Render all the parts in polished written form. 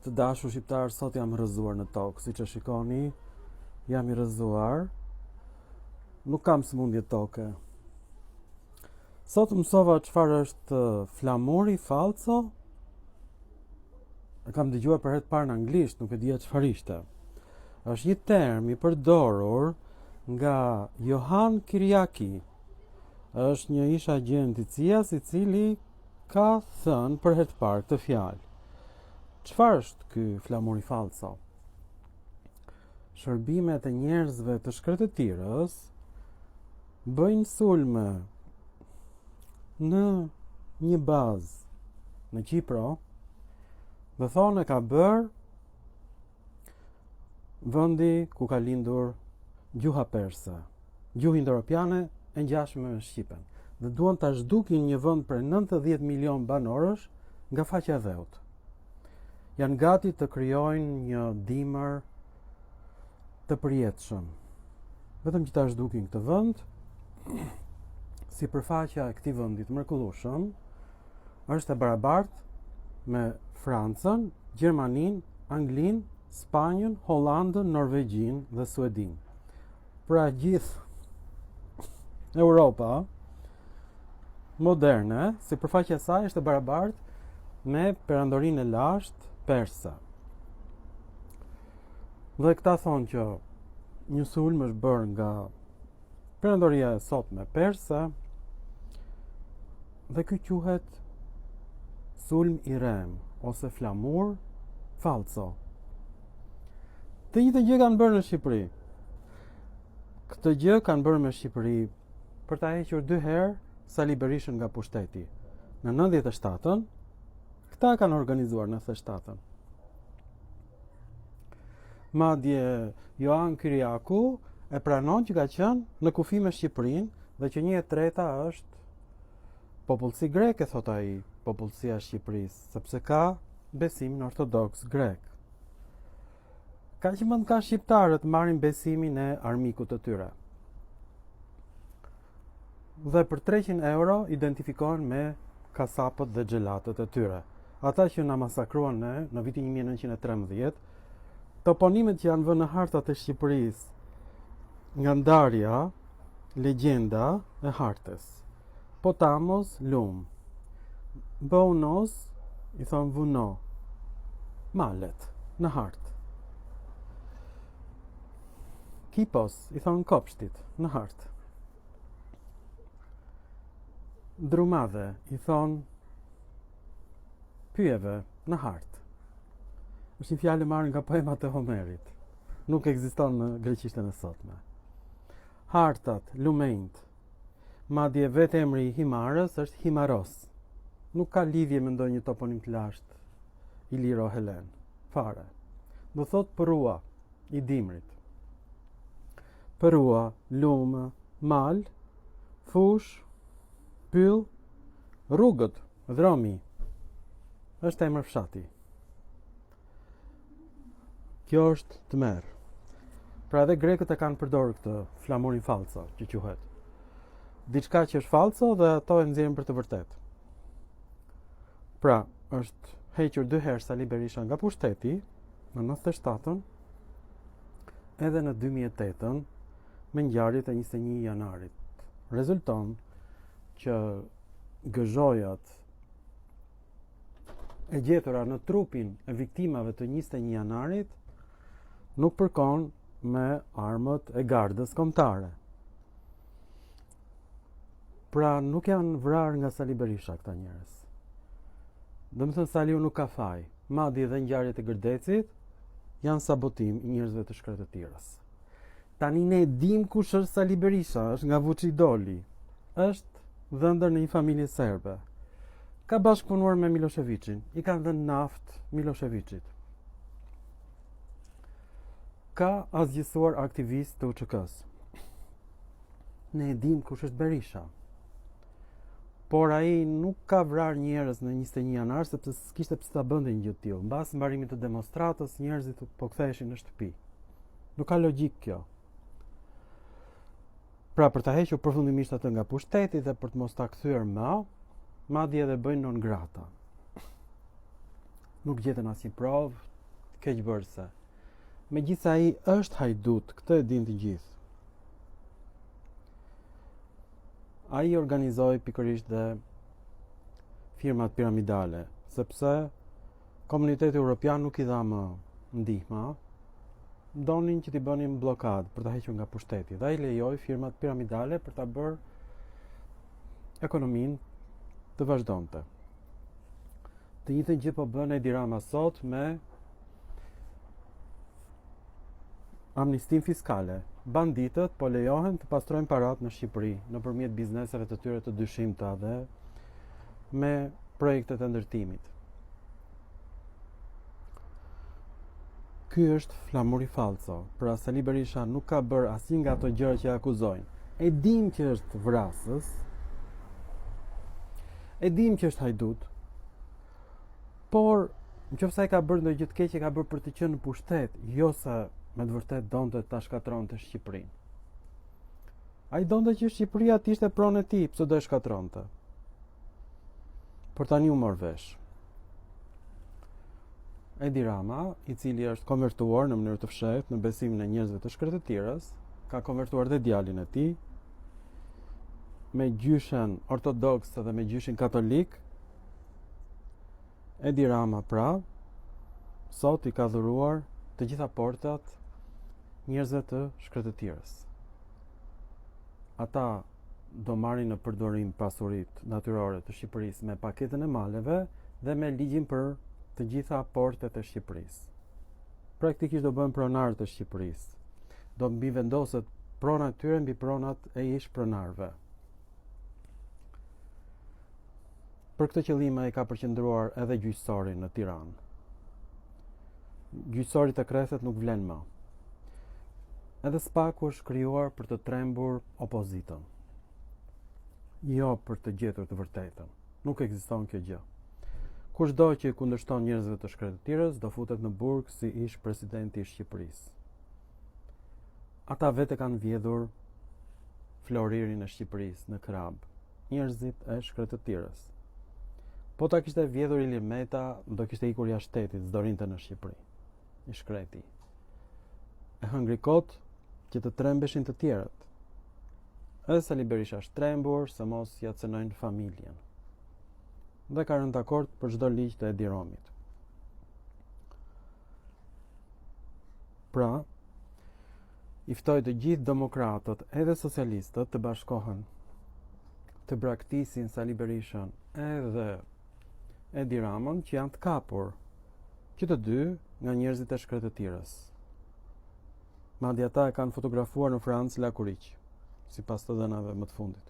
Të dashur shqiptar, sot jam rrëzuar në tokë, siç e shikoni, jam I rrëzuar. Nuk kam sëmundje toke. Sot mësova çfarë është flamuri falso. E kam dëgjuar për herë të parë në anglisht, nuk e dija çfarë ishte. Është një term I përdorur nga Johan Kyriaki. Është një ish agent I CIA-s I cili ka thënë për herë të parë këtë fjalë. Çfarë është ky flamuri falso? Shërbimet e njerëzve të shkretëtirës bëjnë sulme në një bazë në Kipro, dhe thonë e ka bërë vendi ku ka lindur gjuha perse, gjuhë indo-europiane e ngjashme me shqipen, dhe duan ta zhdukin një vend për 90 milion banorësh nga faqja e dheut. Janë gati të krijojnë një dimër të përjetshëm. Vetëm që ta zhdukin këtë vend, sipërfaqja e këtij vendi të mrekullueshëm është e barabartë me Francën, Gjermaninë, Anglinë, Spanjën, Hollandën, Norvegjinë dhe Suedinë. Pra gjithë Europa moderne, sipërfaqja e saj është e barabartë me perandorinë e lashtë perse. Dhe këta thonë që një sulm është bërë nga perandoria e sotme perse, dhe ky quhet sulm I rem ose flamur falso. Të njëjtën gjë kanë bërë në Shqipëri. Këtë gjë kanë bërë me Shqipëri për ta hequr 2 herë Sali Berishën nga pushteti. Në 97-ën, këta kanë organizuar në 97-ën. Madje Johan Kyriaku e pranon që ka qenë në kufi me Shqipërinë dhe që 1/3 është popullsi grek, e thot ai, popullsia e Shqipërisë, sepse ka besimin ortodoks grek. Ka që mund ka shqiptarët marrin besimin e armikut të tyre. Dhe për 300 euro identifikohen me kasapët dhe xhelatët e tyre. Ata që na masakruan ne në vitin 1913, toponimet që janë vënë në hartat e Shqipërisë nga ndarja, legjenda e hartës. Potamos, lum. Baunos, I thon vuno. Malet, në hartë. Kipos, I thon kopshtit, në hartë. Drumade, I thon pyjeve, në hartë. Është një fjalë marrë nga poemat e Homerit. Nuk ekziston në greqishtën e sotme. Hartat, lumejnt. Madje vetë emri I Himarës është Himaros. Nuk ka lidhje me ndonjë toponim të lashtë Iliro Helen. Fare. Do thot përrua I dimrit. Përrua, lumë, mal, fush, pyll, rrugët, dhromi. Është emër fshati. Kjo është të merë. Pra edhe grekët e kanë përdorur këtë flamurin falso, që quhet. Diçka që është falso dhe ato e nxjerrin për të vërtetë. Pra, është hequr 2 herë Sali Berisha nga pushteti në 97-ën, edhe në 2008-ën me ngjarjet e 21 janarit. Rezulton që gëzhojat e gjetura në trupin e viktimave të 21 janarit nuk përkon me armët e gardës kombëtare. Pra nuk janë vrarë nga Sali Berisha këta njerëz. Domethënë Saliu nuk ka faj. Madje edhe ngjarjet e Gërdecit janë sabotim I njerëzve të shkretëtirës. Tani ne dim kush është Sali Berisha, është nga Vuçidoli. Është dhëndër në një familje serbe. Ka bashkëpunuar me Miloševićin, I kanë dhënë naftë Miloševićit. Ka asgjësuar aktivist të UÇK-s. Ne e dim kush është Berisha. Por ai nuk ka vrarë njerëz në 21 janar sepse s'kishte pse ta bënte një gjë të tillë. Mbas mbarimit të demonstratës, njerëzit po ktheheshin në shtëpi. Nuk ka logjik kjo. Pra për ta hequr përfundimisht atë nga pushteti dhe për të mos ta kthyer më, madje edhe bëjnë non grata. nuk gjetën asnjë provë keqbërëse. Megjithëse ai është hajdut, këtë e din të gjithë. Ai organizoi pikërisht dhe firmat piramidale, sepse komuniteti evropian nuk i dha më ndihma, donin që t'i bënin blokadë për ta hequr nga pushteti. Dhe ai lejoi firmat piramidale për ta bërë ekonominë të vazhdonte. Të njëjtën gjë po bën Edi Rama sot me amnistin fiskale. Banditët po lejohen të pastrojnë parat në Shqipëri nëpërmjet bizneseve të tyre të dyshimta dhe me projektet e ndërtimit. Ky është flamuri falso. Pra Sali Berisha nuk ka bërë asnjë nga ato gjëra që e akuzojnë. E dim që është vrasës, e dim që është hajdut, por nëse ai ka bërë ndonjë gjë të keqe, ka bërë për të qenë në pushtet, jo sa me të vërtet donte ta shkatronte Shqipërinë. Ai donte që Shqipëria të ishte pronë e tij, pse do e shkatronte. Por tani u mor vesh. Edi Rama, i cili është konvertuar në mënyrë të fshehtë në besimin e njerëzve të shkretëtirës, ka konvertuar dhe djalin e tij me gjyshen ortodokse dhe me gjyshin katolik. Edi Rama pra sot i ka dhuruar të gjitha portat njerëzve të shkretëtirës. Ata do marrin në përdorim pasuritë natyrore të Shqipërisë me paketën e maleve dhe me ligjin për të gjitha portet e Shqipërisë. Praktikisht do bëhen pronarë të Shqipërisë. Do mbi vendoset pronat tyre mbi pronat e ish pronarëve. Për këtë qëllim ai ka përqendruar edhe gjyqësorin në Tiranë. Gjyqësori të Kreset nuk vlen më. Edhe SPAK-u është krijuar për të trembur opozitën. Jo për të gjetur të vërtetën. Nuk ekziston kjo gjë. Kushdo që i kundërshton njerëzve të shkretëtirës do futet në burg si ish presidenti i Shqipërisë. Ata vetë kanë vjedhur floririn e Shqipërisë në krab, njerëzit e shkretëtirës. Po ta kishte vjedhur Ilir Meta, do kishte ikur jashtë shtetit, s'do rinte në Shqipëri. I shkreti. E hëngri kot që të trembeshin të tjerët. Edhe Sali Berisha është trembur se mos ja cënojnë familjen. Dhe ka rënë dakord për çdo ligj të Edi Ramit. Pra, i ftoi të gjithë demokratët edhe socialistët të bashkohen, të braktisin Sali Berishën edhe Edi Ramën që janë të kapur, që të dy nga njerëzit e shkretëtirës. Madje ata e kanë fotografuar në Francë la Kuriq, sipas të dhënave më të fundit.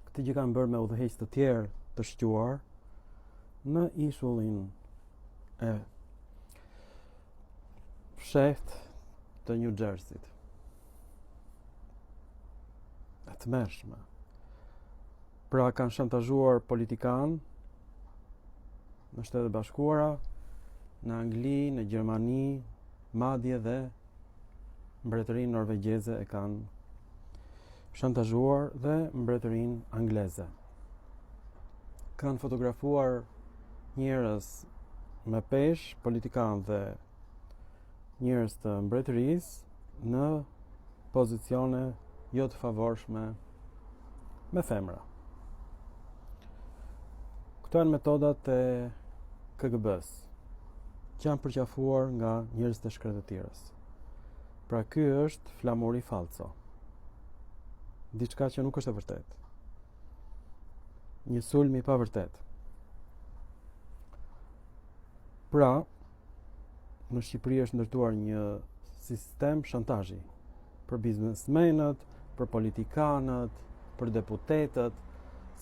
Këtë gjë kanë bërë me udhëheqës të tjerë të shquar në ishullin e fshehtë të New Jersey-t. E tmerrshme. Pra kanë shantazhuar politikan në Shtetet Bashkuara, në Angli, në Gjermani, madje dhe mbretërinë norvegjeze e kanë shantazhuar dhe mbretërinë angleze. Kanë fotografuar njerëz me peshë, politikan dhe njerëz të mbretërisë në pozicione jo të favorshme me femra. Këto janë metodat e KGB-s, që janë përqafuar nga njerëz të shkretëtirës. Pra ky është flamuri falso. Diçka që nuk është e vërtetë. Një sulm i pavërtet. Pra, në Shqipëri është ndërtuar një sistem shantazhi për biznesmenët, për politikanët, për deputetët.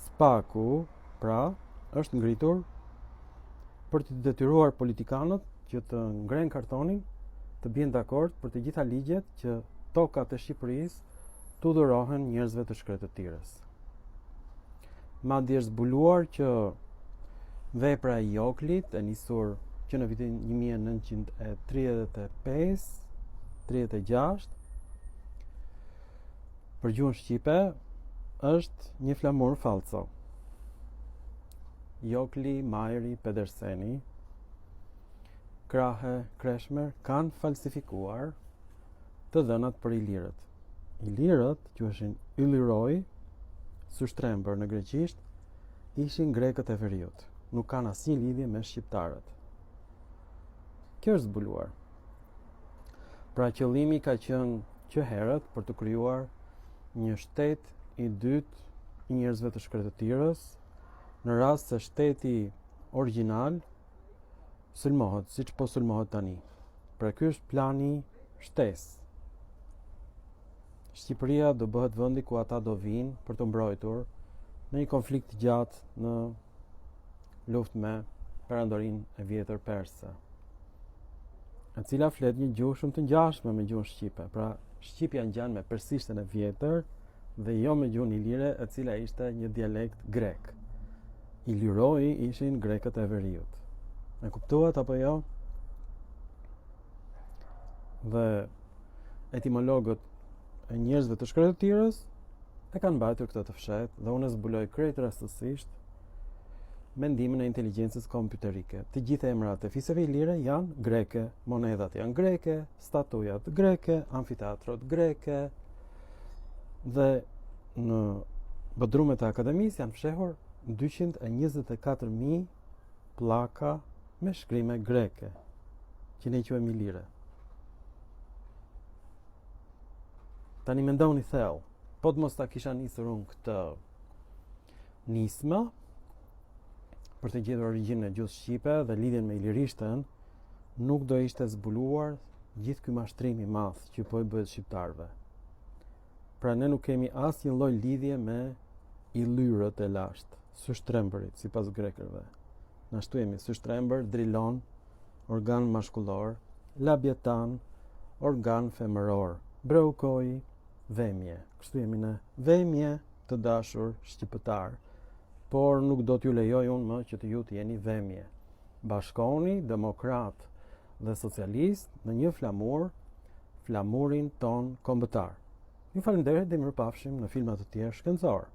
SPAK-u, pra, është ngritur për të detyruar politikanët që të ngrenë kartonin, të bien dakord për të gjitha ligjet që tokat e Shqipërisë t'u dhurohen njerëzve të shkretëtirës. Madje është zbuluar që vepra e Joklit e nisur që në vitin 1935-36 për gjuhën shqipe është një flamur falso. Jokli, Majri, Pederseni, Krahe, Kreshmer kanë falsifikuar të dhënat për ilirët. Ilirët, quheshin Illyroi, Sushtrembër në greqisht, ishin grekët e veriut. Nuk kanë asnjë lidhje me shqiptarët. Kjo është zbuluar. Pra qëllimi ka qenë që herët për të krijuar një shtet i dytë i njerëzve të shkretëtirës, në rast se shteti origjinal sulmohet, siç po sulmohet tani. Pra ky është plani shtesë. Shqipëria do bëhet vendi ku ata do vinë për të mbrojtur në një konflikt të gjatë në luftë me perandorinë e vjetër perse, e cila flet një gjuhë shumë të ngjashme me gjuhën shqipe. Pra shqipja ngjan me persishtën e vjetër dhe jo me gjuhën ilire, e cila ishte një dialekt grek. Illyroi ishin grekët e veriut. E kuptuat apo jo? Dhe etimologët e njerëzve të shkretëtirës e kanë mbajtur këtë të fshehtë dhe unë zbuloj krejt rastësisht mendimin e inteligjencës kompjuterike. Të gjithë emrat e fisëve ilire janë greke, monedat janë greke, statujat greke, amfiteatrot greke, dhe në bodrumet e akademisë janë fshehur 224.000 pllaka me shkrime greke, që ne i quajmë ilire. Tani mendoni thellë, po të mos ta kisha nisur unë këtë nismë për të gjetur origjinën e gjuhës shqipe dhe lidhjen me ilirishtën, nuk do ishte zbuluar gjithë ky mashtrim i madh që po i bëhet shqiptarëve. Pra ne nuk kemi asnjë lloj lidhje me illyrët e lashtë, sushtrembërit sipas grekërve. Na ashtu jemi sushtrembër, drilon, organ mashkullor, labjetan, organ femëror, breukoi, vemje. Kështu jemi ne, vemje të dashur shqiptar, por nuk do t'ju lejoj unë më që të ju t'jeni vemje. Bashkoni demokrat dhe socialist në një flamur, flamurin ton kombëtar. Ju falenderoj dhe mirupafshim në filma të tjerë shkencor.